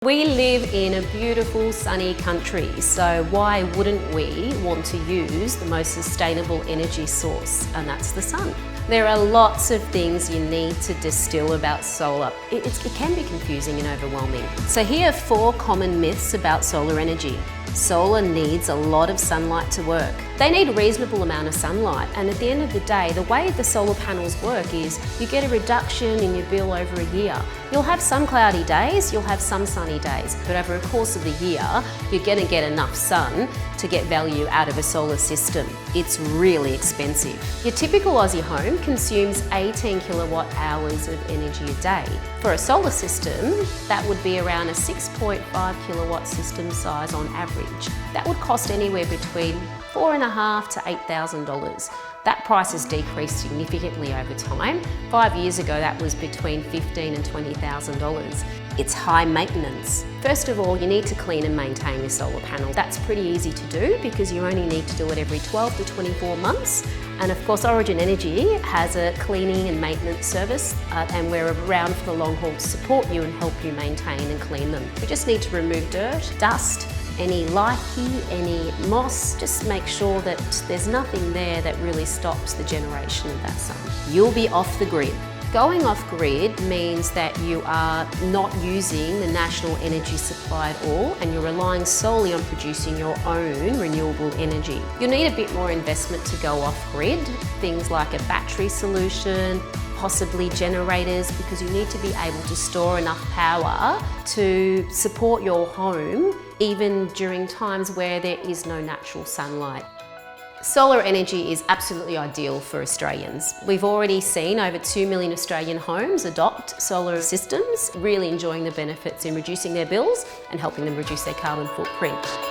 We live in a beautiful sunny country, so why wouldn't we want to use the most sustainable energy source, and that's the sun. There are lots of things you need to distill about solar. It can be confusing and overwhelming. So here are 4 common myths about solar energy. Solar needs a lot of sunlight to work. They need a reasonable amount of sunlight, and at the end of the day, the way the solar panels work is you get a reduction in your bill over a year. You'll have some cloudy days, you'll have some sunny days, but over a course of the year, you're going to get enough sun to get value out of a solar system. It's really expensive. Your typical Aussie home consumes 18 kilowatt hours of energy a day. For a solar system, that would be around a 6.5 kilowatt system size on average. That would cost anywhere between $4,500 to $8,000. That price has decreased significantly over time. 5 years ago, that was between $15,000 and $20,000. It's high maintenance. First of all, you need to clean and maintain your solar panel. That's pretty easy to do because you only need to do it every 12 to 24 months. And of course, Origin Energy has a cleaning and maintenance service, and we're around for the long haul to support you and help you maintain and clean them. We just need to remove dirt, dust, any lichee, any moss. Just make sure that there's nothing there that really stops the generation of that sun. You'll be off the grid. Going off grid means that you are not using the national energy supply at all, and you're relying solely on producing your own renewable energy. You'll need a bit more investment to go off grid, things like a battery solution, possibly generators, because you need to be able to store enough power to support your home even during times where there is no natural sunlight. Solar energy is absolutely ideal for Australians. We've already seen over 2 million Australian homes adopt solar systems, really enjoying the benefits in reducing their bills and helping them reduce their carbon footprint.